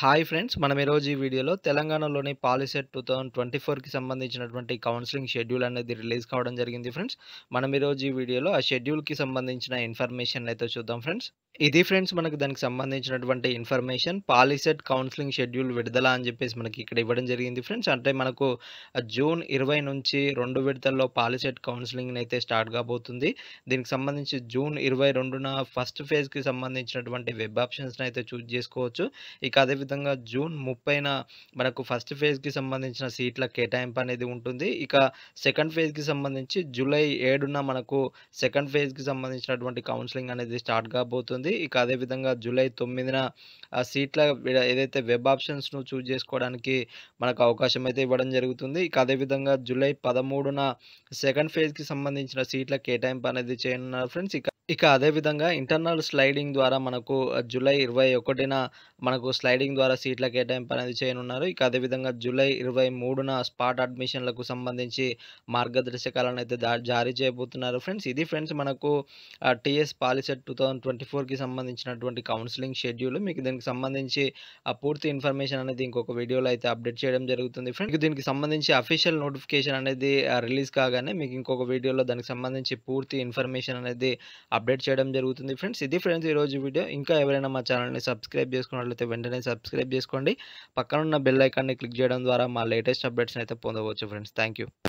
Hi friends. మనం ఈరోజు ఈ వీడియోలో తెలంగాణలోని పాలిసెట్ 2024కి సంబంధించినటువంటి కౌన్సెలింగ్ షెడ్యూల్ అనేది రిలీజ్ కావడం జరిగింది ఫ్రెండ్స్. మనం ఈరోజు ఈ వీడియోలో ఆ షెడ్యూల్‌కి సంబంధించిన ఇన్ఫర్మేషన్ అయితే చూద్దాం ఫ్రెండ్స్. ఇది ఫ్రెండ్స్ మనకు దానికి సంబంధించినటువంటి ఇన్ఫర్మేషన్. పాలిసెట్ కౌన్సెలింగ్ షెడ్యూల్ విడుదల అని చెప్పేసి మనకి ఇక్కడ ఇవ్వడం జరిగింది ఫ్రెండ్స్. అంటే మనకు జూన్ 20 నుంచి 2 విడతల్లో పాలిసెట్ కౌన్సెలింగ్‌నైతే స్టార్ట్ కాబోతుంది. దీనికి సంబంధించి జూన్ 22న ఫస్ట్ ఫేజ్‌కి సంబంధించినటువంటి వెబ్ ఆప్షన్స్‌నైతే చూజ్ చేసుకోవచ్చు. ఇక అదేవిధంగా జూన్ 30న మనకు ఫస్ట్ ఫేజ్‌కి సంబంధించిన సీట్ల కేటాయింపు అనేది ఉంటుంది. ఇక సెకండ్ ఫేజ్‌కి సంబంధించి జూలై 7న మనకు సెకండ్ ఫేజ్‌కి సంబంధించినటువంటి కౌన్సెలింగ్ అనేది స్టార్ట్ కాబోతుంది. ఇక అదేవిధంగా జూలై 9న సీట్ల ఏదైతే వెబ్ ఆప్షన్స్‌ను చూజ్ చేసుకోవడానికి మనకు అవకాశం అయితే ఇవ్వడం జరుగుతుంది. ఇక అదేవిధంగా జూలై 13న సెకండ్ ఫేజ్‌కి సంబంధించిన సీట్ల కేటాయింపు అనేది చేయనున్నారు ఫ్రెండ్స్. ఇక అదే విధంగా ఇంటర్నల్ స్లైడింగ్ ద్వారా మనకు జూలై 21న మనకు స్లైడింగ్ ద్వారా సీట్ల కేటాయింపు అనేది చేయనున్నారు. ఇక అదే విధంగా జూలై 23న స్పాట్ అడ్మిషన్‌లకు సంబంధించి మార్గదర్శకాలను అయితే జారీ చేయబోతున్నారు ఫ్రెండ్స్. ఇది ఫ్రెండ్స్ మనకు టీఎస్ పాలిసెట్ 2024కి సంబంధించినటువంటి కౌన్సెలింగ్ షెడ్యూల్. మీకు దీనికి సంబంధించి పూర్తి ఇన్ఫర్మేషన్ అనేది ఇంకొక వీడియోలో అయితే అప్డేట్ చేయడం జరుగుతుంది ఫ్రెండ్స్. మీకు దీనికి సంబంధించి అఫీషియల్ నోటిఫికేషన్ అనేది రిలీజ్ కాగానే మీకు ఇంకొక వీడియోలో దానికి సంబంధించి పూర్తి ఇన్ఫర్మేషన్ అనేది అప్డేట్ చేయడం జరుగుతుంది ఫ్రెండ్స్. ఇది ఫ్రెండ్స్ ఈరోజు వీడియో. ఇంకా ఎవరైనా మా ఛానల్‌ని సబ్స్క్రైబ్ చేసుకున్నట్లయితే వెంటనే సబ్స్క్రైబ్ చేసుకోండి. పక్కనున్న బెల్ ఐకాన్‌ని క్లిక్ చేయడం ద్వారా మా లేటెస్ట్ అప్డేట్స్‌ని అయితే పొందవచ్చు ఫ్రెండ్స్. Thank you.